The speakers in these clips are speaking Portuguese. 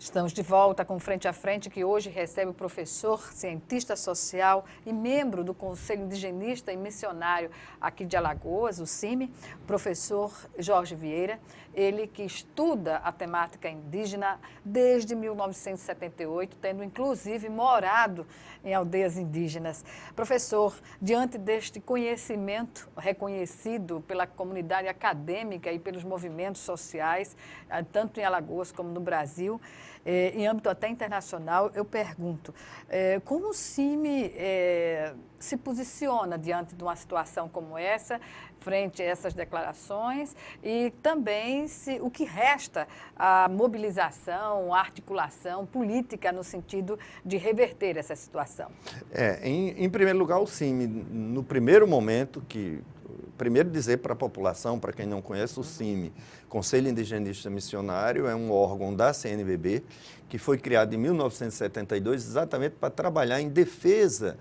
Estamos de volta com Frente a Frente, que hoje recebe o professor, cientista social e membro do Conselho Indigenista e Missionário aqui de Alagoas, o CIMI, professor Jorge Vieira, ele que estuda a temática indígena desde 1978, tendo inclusive morado em aldeias indígenas. Professor, diante deste conhecimento reconhecido pela comunidade acadêmica e pelos movimentos sociais, tanto em Alagoas como no Brasil, em âmbito até internacional, eu pergunto, como o CIMI se posiciona diante de uma situação como essa, frente a essas declarações, e também o que resta a mobilização, a articulação política no sentido de reverter essa situação? Em primeiro lugar, o CIMI, no primeiro momento primeiro dizer para a população, para quem não conhece, o CIMI, Conselho Indigenista Missionário, é um órgão da CNBB que foi criado em 1972 exatamente para trabalhar em defesa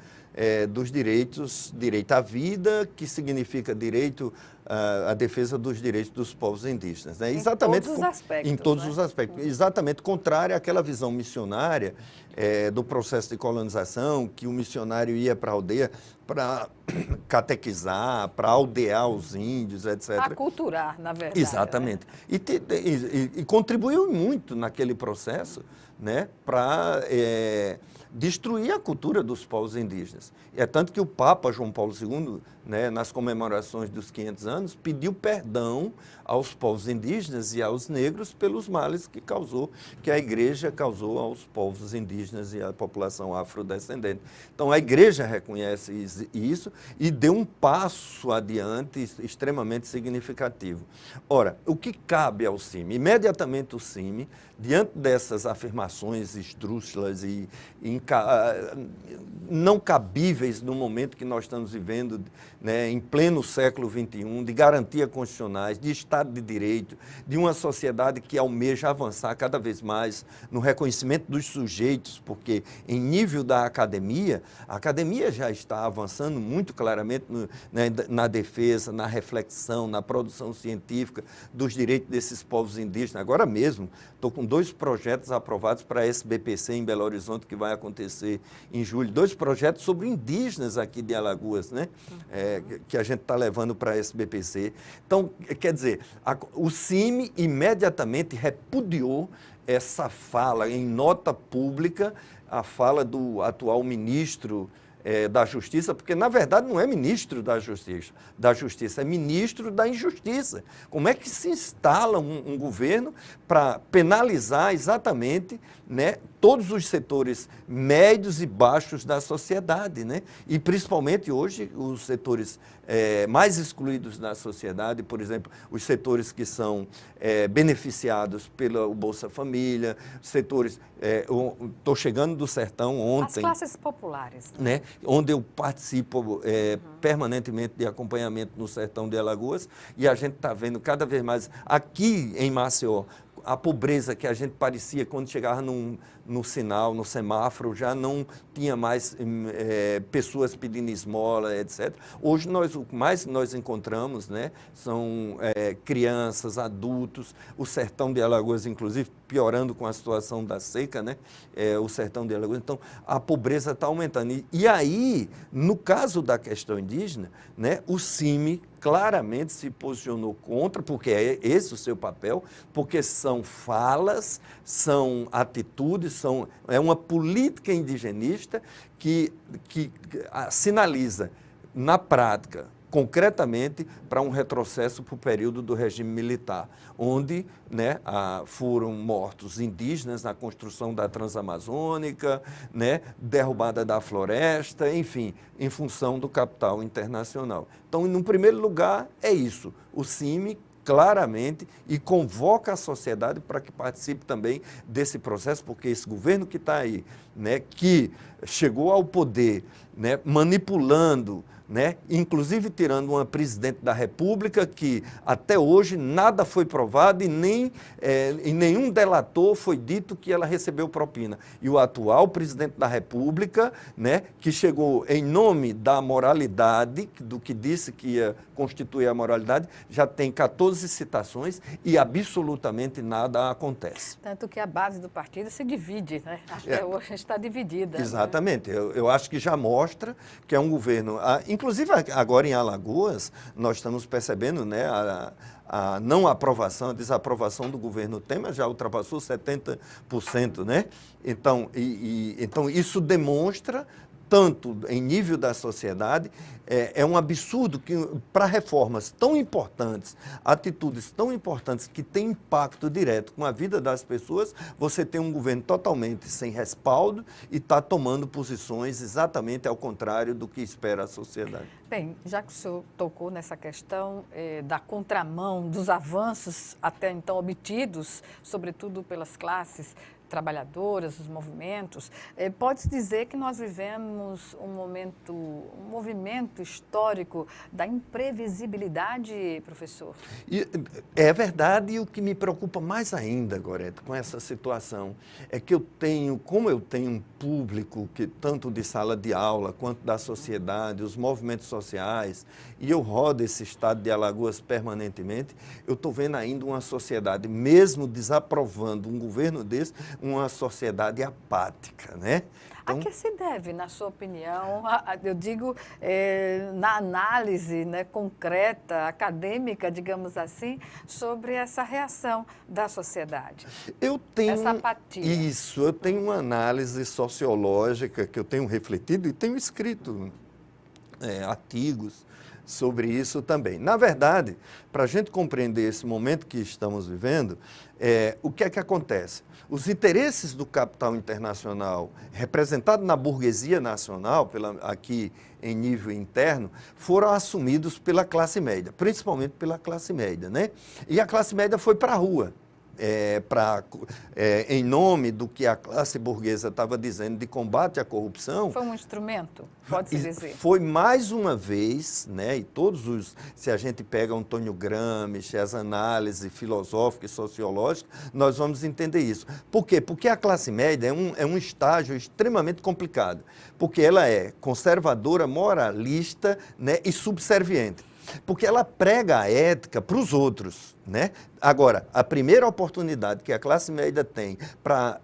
dos direitos, direito à vida, que significa direito à defesa dos direitos dos povos indígenas. Né? Exatamente, todos os aspectos. Em todos os aspectos. Exatamente contrário àquela visão missionária do processo de colonização, que o missionário ia para a aldeia para catequizar, para aldear os índios, etc. Aculturar, na verdade. Exatamente. Né? E contribuiu muito naquele processo, né, para destruir a cultura dos povos indígenas. É tanto que o Papa João Paulo II, né, nas comemorações dos 500 anos, pediu perdão aos povos indígenas e aos negros pelos males que a Igreja causou aos povos indígenas e à população afrodescendente. Então, a Igreja reconhece isso e deu um passo adiante extremamente significativo. Ora, o que cabe ao CIMI? Imediatamente o CIMI, diante dessas afirmações esdrúxulas e não cabíveis no momento que nós estamos vivendo, né, em pleno século XXI, de garantia constitucionais, de Estado de Direito, de uma sociedade que almeja avançar cada vez mais no reconhecimento dos sujeitos, porque em nível da academia, a academia já está avançando muito claramente na defesa, na reflexão, na produção científica dos direitos desses povos indígenas. Agora mesmo, estou com 2 projetos aprovados para a SBPC em Belo Horizonte, que vai acontecer em julho, 2 projetos sobre indígenas aqui de Alagoas, né? Que a gente está levando para a SBPC. Então, quer dizer, o CIMI imediatamente repudiou essa fala em nota pública, a fala do atual ministro da Justiça, porque, na verdade, não é ministro da Justiça, é ministro da Injustiça. Como é que se instala um governo para penalizar exatamente, né, todos os setores médios e baixos da sociedade, né? E, principalmente, hoje, os setores mais excluídos da sociedade, por exemplo, os setores que são beneficiados pelo Bolsa Família, setores... Estou chegando do sertão ontem... As classes populares. Né? Onde eu participo permanentemente de acompanhamento no sertão de Alagoas, e a gente está vendo cada vez mais, aqui em Maceió, a pobreza que a gente parecia quando chegava no sinal, no semáforo, já não tinha mais pessoas pedindo esmola, etc. Hoje, o que mais nós encontramos, né, são crianças, adultos, o sertão de Alagoas, inclusive, piorando com a situação da seca, né, o sertão de Alagoas. Então, a pobreza está aumentando. E aí, no caso da questão indígena, né, o CIMI claramente se posicionou contra, porque é esse o seu papel, porque são falas, são atitudes, é uma política indigenista que sinaliza, na prática, concretamente, para um retrocesso para o período do regime militar, onde, né, foram mortos indígenas na construção da Transamazônica, né, derrubada da floresta, enfim, em função do capital internacional. Então, no primeiro lugar, é isso. O CIMI claramente e convoca a sociedade para que participe também desse processo, porque esse governo que está aí, né, que chegou ao poder, né, manipulando né? Inclusive tirando uma presidente da República que até hoje nada foi provado e nenhum delator foi dito que ela recebeu propina. E o atual presidente da República, né, que chegou em nome da moralidade, do que disse que ia constituir a moralidade, já tem 14 citações e absolutamente nada acontece. Tanto que a base do partido se divide, né? Até hoje está dividida. Exatamente. Né? Eu acho que já mostra que é um governo... Inclusive, agora em Alagoas, nós estamos percebendo, né, a não aprovação, a desaprovação do governo Temer já ultrapassou 70%, né? Então, então isso demonstra, tanto em nível da sociedade, é um absurdo que para reformas tão importantes, atitudes tão importantes que têm impacto direto com a vida das pessoas, você tem um governo totalmente sem respaldo e está tomando posições exatamente ao contrário do que espera a sociedade. Bem, já que o senhor tocou nessa questão da contramão dos avanços até então obtidos, sobretudo pelas classes trabalhadoras, os movimentos, pode-se dizer que nós vivemos um movimento histórico da imprevisibilidade, professor? E é verdade, e o que me preocupa mais ainda, Gorete, com essa situação, é que como eu tenho um público que tanto de sala de aula quanto da sociedade, os movimentos sociais, e eu rodo esse estado de Alagoas permanentemente, eu estou vendo ainda uma sociedade, mesmo desaprovando um governo desse, uma sociedade apática, né? Então, a que se deve, na sua opinião, eu digo, na análise, né, concreta, acadêmica, digamos assim, sobre essa reação da sociedade? Essa apatia. Isso, eu tenho uma análise sociológica que eu tenho refletido e tenho escrito artigos sobre isso também. Na verdade, para a gente compreender esse momento que estamos vivendo, o que é que acontece? Os interesses do capital internacional, representado na burguesia nacional, aqui em nível interno, foram assumidos pela classe média, principalmente pela classe média, né? E a classe média foi para a rua. Em nome do que a classe burguesa estava dizendo de combate à corrupção. Foi um instrumento, pode-se dizer. Foi mais uma vez, né, e se a gente pega Antônio Gramsci, as análises filosóficas e sociológicas, nós vamos entender isso. Por quê? Porque a classe média é um estágio extremamente complicado, porque ela é conservadora, moralista, né, e subserviente. Porque ela prega a ética para os outros, né? Agora, a primeira oportunidade que a classe média tem para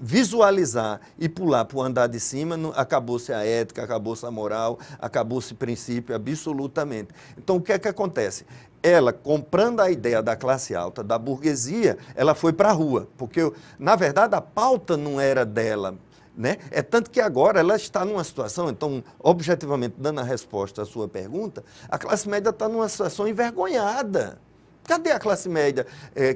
visualizar e pular para o andar de cima, acabou-se a ética, acabou-se a moral, acabou-se o princípio, absolutamente. Então, o que é que acontece? Ela, comprando a ideia da classe alta, da burguesia, ela foi para a rua, porque, na verdade, a pauta não era dela, né? É tanto que agora ela está numa situação, então, objetivamente, dando a resposta à sua pergunta, a classe média está numa situação envergonhada. Cadê a classe média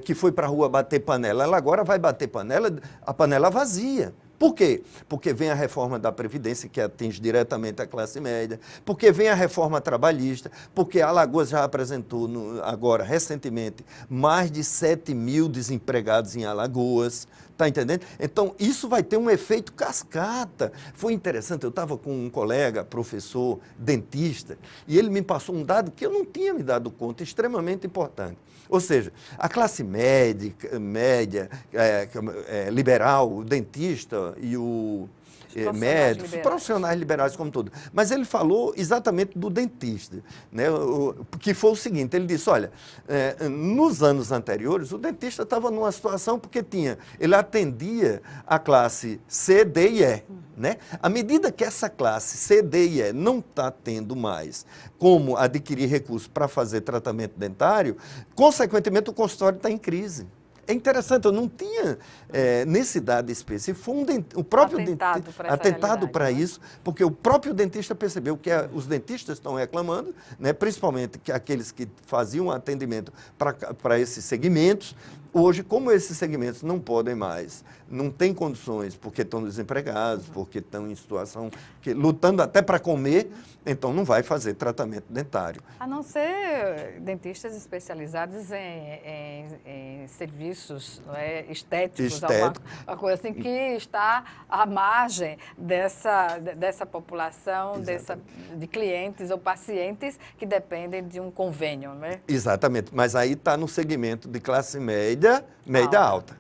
que foi para a rua bater panela? Ela agora vai bater panela, a panela vazia. Por quê? Porque vem a reforma da Previdência, que atinge diretamente a classe média, porque vem a reforma trabalhista, porque a Alagoas já apresentou, agora, recentemente, mais de 7 mil desempregados em Alagoas. Está entendendo? Então, isso vai ter um efeito cascata. Foi interessante, eu estava com um colega, professor, dentista, e ele me passou um dado que eu não tinha me dado conta, extremamente importante. Ou seja, a classe média, liberal, o dentista e o médicos, profissionais liberais como todo. Mas ele falou exatamente do dentista, né? Que foi o seguinte, ele disse, olha, nos anos anteriores, o dentista estava numa situação porque ele atendia a classe C, D e E, né? À medida que essa classe C, D e E não está tendo mais como adquirir recursos para fazer tratamento dentário, consequentemente o consultório está em crise. É interessante, eu não tinha, nesse dado específico, foi o próprio atentado para isso, porque o próprio dentista percebeu que os dentistas estão reclamando, né, principalmente que aqueles que faziam atendimento para esses segmentos, Hoje, como esses segmentos não podem mais, não têm condições, porque estão desempregados, porque estão em situação, lutando até para comer, então não vai fazer tratamento dentário. A não ser dentistas especializados em serviços, não é, estéticos, alguma coisa assim, que está à margem dessa população, de clientes ou pacientes que dependem de um convênio, não é? Exatamente, mas aí está no segmento de classe média alta.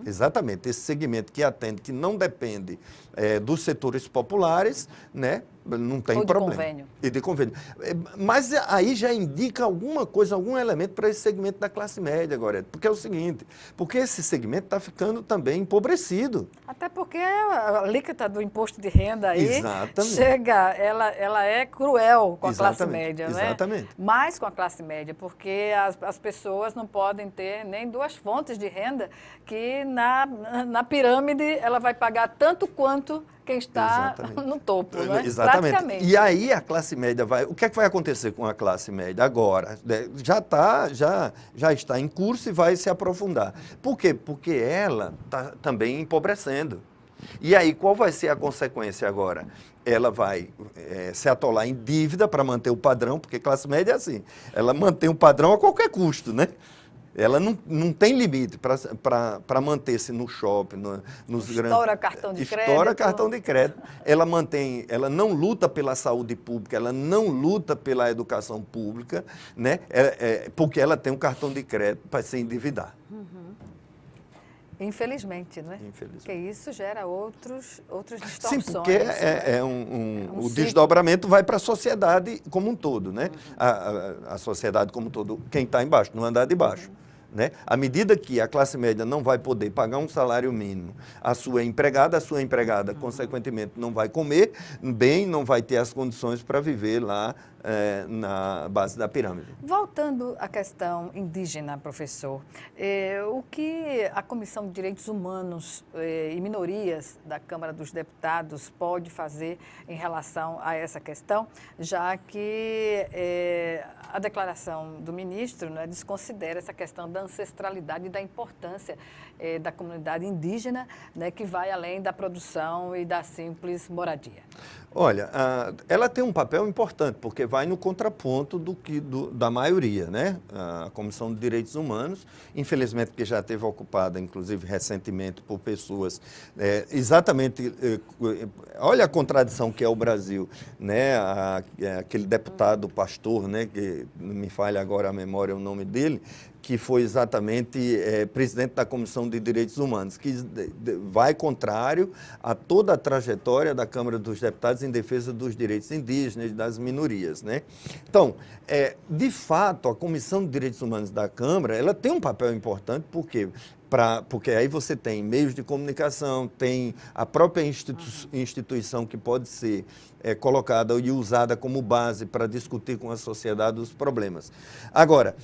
Exatamente, esse segmento que atende, que não depende dos setores populares, né? Não tem problema. Convênio. E de convênio. Mas aí já indica alguma coisa, algum elemento para esse segmento da classe média, Gorete. Porque é o seguinte, porque esse segmento está ficando também empobrecido. Até porque a alíquota do imposto de renda aí Exatamente. ela é cruel com a classe média, né? Exatamente. Mais com a classe média, porque as pessoas não podem ter nem duas fontes de renda, que na pirâmide ela vai pagar tanto quanto quem está no topo, né? Exatamente. Praticamente. E aí a classe média vai... O que é que vai acontecer com a classe média agora? Já está em curso e vai se aprofundar. Por quê? Porque ela está também empobrecendo. E aí, qual vai ser a consequência agora? Ela vai se atolar em dívida para manter o padrão, porque classe média é assim, ela mantém o padrão a qualquer custo, né? Ela não tem limite para manter-se no shopping, nos grandes... Estoura cartão de crédito. Estoura cartão de crédito. Ela não luta pela saúde pública, ela não luta pela educação pública, né? Porque ela tem um cartão de crédito para se endividar. Infelizmente, não é? Infelizmente. Porque isso gera outras distorções. Sim, porque o desdobramento vai para a sociedade como um todo, né? A sociedade como um todo, quem está embaixo, no andar de baixo. Né? À medida que a classe média não vai poder pagar um salário mínimo, a sua empregada, consequentemente, não vai comer bem, não vai ter as condições para viver lá na base da pirâmide. Voltando à questão indígena, professor, o que a Comissão de Direitos Humanos e Minorias da Câmara dos Deputados pode fazer em relação a essa questão, já que a declaração do ministro, né, desconsidera essa questão da ancestralidade e da importância da comunidade indígena, né, que vai além da produção e da simples moradia? Olha, ela tem um papel importante, porque vai no contraponto da maioria, né? A Comissão de Direitos Humanos, infelizmente, que já esteve ocupada, inclusive recentemente, por pessoas exatamente... olha a contradição que é o Brasil, né? Aquele deputado pastor, né? Que não me falha agora a memória o nome dele, que foi exatamente presidente da Comissão de Direitos Humanos, que vai contrário a toda a trajetória da Câmara dos Deputados em defesa dos direitos indígenas e das minorias, né? Então, de fato, a Comissão de Direitos Humanos da Câmara, ela tem um papel importante, porque aí você tem meios de comunicação, tem a própria instituição que pode ser colocada e usada como base para discutir com a sociedade os problemas. Agora,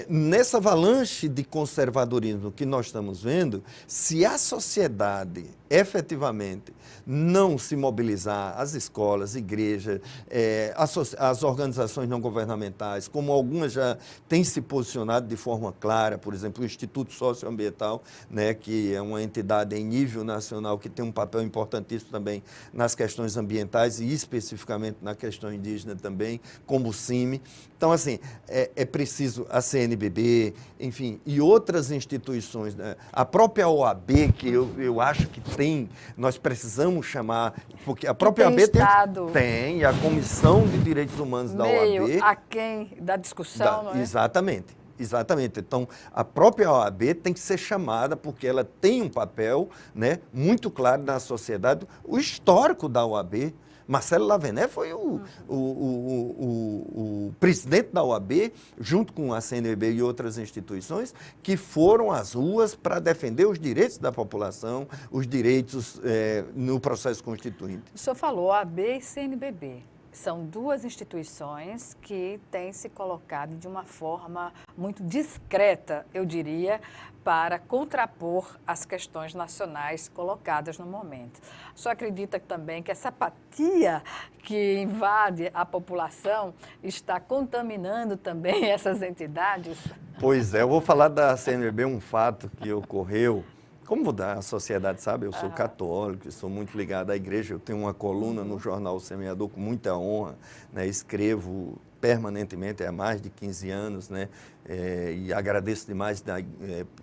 nessa avalanche de conservadorismo que nós estamos vendo, se a sociedade efetivamente não se mobilizar, as escolas, igrejas, as organizações não governamentais, como algumas já têm se posicionado de forma clara, por exemplo, o Instituto Socioambiental, né, que é uma entidade em nível nacional que tem um papel importantíssimo também nas questões ambientais e especificamente na questão indígena também, como o CIMI. Então, assim, é preciso a CNBB, enfim, e outras instituições, né? A própria OAB, que eu acho que nós precisamos chamar, porque a própria OAB tem a Comissão de Direitos Humanos da OAB. Meio aquém da discussão, não é? Exatamente. Exatamente. Então, a própria OAB tem que ser chamada porque ela tem um papel, né, muito claro na sociedade. O histórico da OAB, Marcelo Lavené foi o presidente da OAB, junto com a CNBB e outras instituições, que foram às ruas para defender os direitos da população, os direitos no processo constituinte. O senhor falou OAB e CNBB. são duas instituições que têm se colocado de uma forma muito discreta, eu diria, para contrapor as questões nacionais colocadas no momento. O senhor acredita também que essa apatia que invade a população está contaminando também essas entidades? Pois é, eu vou falar da CNBB, um fato que ocorreu. Como a sociedade sabe, eu sou católico, sou muito ligado à igreja, eu tenho uma coluna no jornal Semeador com muita honra, né? Escrevo permanentemente há mais de 15 anos, né? E agradeço demais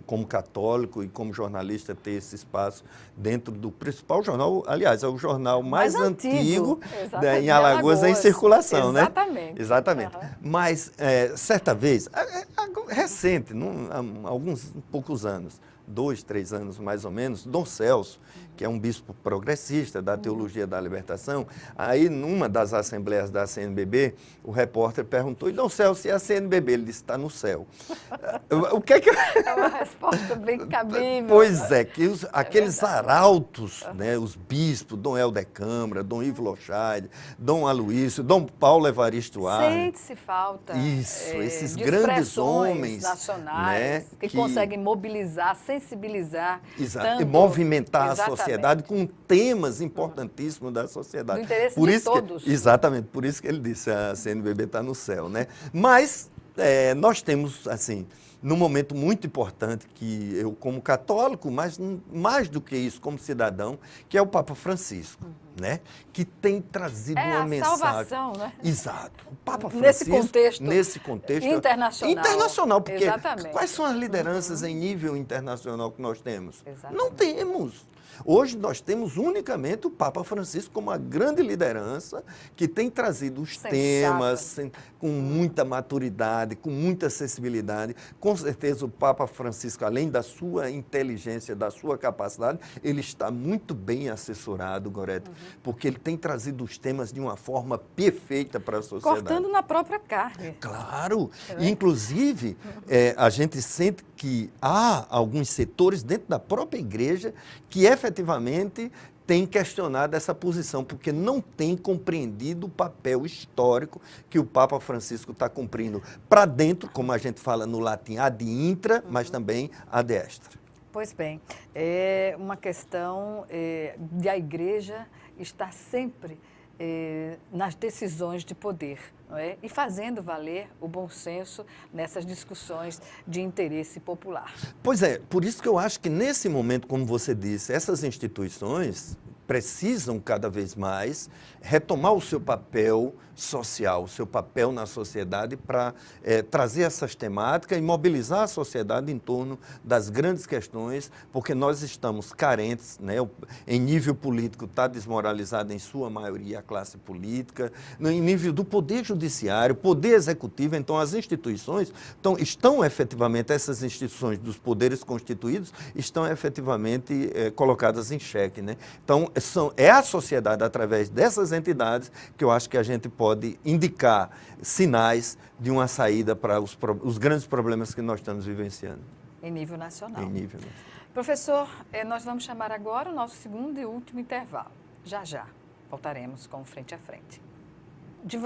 como católico e como jornalista ter esse espaço dentro do principal jornal, aliás, é o jornal mais antigo em Alagoas em circulação, exatamente. Né? Exatamente. Mas, certa vez, recente, há alguns poucos anos, 2, 3 anos mais ou menos, Dom Celso, que é um bispo progressista da Teologia da Libertação, aí numa das assembleias da CNBB, o repórter perguntou, e Dom Celso, e a CNBB? Ele disse, está no céu. O que é que... É uma resposta bem cabível. Pois é, que aqueles arautos, né, os bispos, Dom Helder Câmara, Dom Ivo Lochaide, Dom Aloísio, Dom Paulo Evaristo Arne. Sente-se falta esses de grandes homens nacionais, né, que conseguem mobilizar, sensibilizar, e movimentar a sociedade com temas importantíssimos da sociedade. Do interesse de todos. Exatamente, por isso que ele disse, a CNBB está no céu, né? Mas nós temos, assim, num momento muito importante que eu, como católico, mas mais do que isso, como cidadão, que é o Papa Francisco, né? Que tem trazido uma mensagem. Salvação, né? Exato. O Papa Francisco, nesse contexto internacional, porque quais são as lideranças em nível internacional que nós temos? Exatamente. Não temos. Hoje nós temos unicamente o Papa Francisco como a grande liderança que tem trazido os temas com muita maturidade, com muita sensibilidade. Com certeza o Papa Francisco, além da sua inteligência, da sua capacidade, ele está muito bem assessorado, Gorete, porque ele tem trazido os temas de uma forma perfeita para a sociedade. Cortando na própria carne. Claro. Inclusive, a gente sente que há alguns setores dentro da própria igreja que efetivamente têm questionado essa posição, porque não têm compreendido o papel histórico que o Papa Francisco está cumprindo para dentro, como a gente fala no latim, ad intra, mas também ad extra. Pois bem, é uma questão de a igreja estar sempre nas decisões de poder, não é? E fazendo valer o bom senso nessas discussões de interesse popular. Pois é, por isso que eu acho que nesse momento, como você disse, essas instituições precisam cada vez mais retomar o seu papel social, o seu papel na sociedade para trazer essas temáticas e mobilizar a sociedade em torno das grandes questões, porque nós estamos carentes, né? Em nível político está desmoralizada em sua maioria a classe política, em nível do poder judiciário, poder executivo, então as instituições estão efetivamente, essas instituições dos poderes constituídos estão efetivamente colocadas em xeque, né? Então é a sociedade, através dessas entidades, que eu acho que a gente pode indicar sinais de uma saída para os grandes problemas que nós estamos vivenciando. Em nível nacional. Em nível nacional. Professor, nós vamos chamar agora o nosso segundo e último intervalo. Já, já, voltaremos com Frente a Frente. De volta.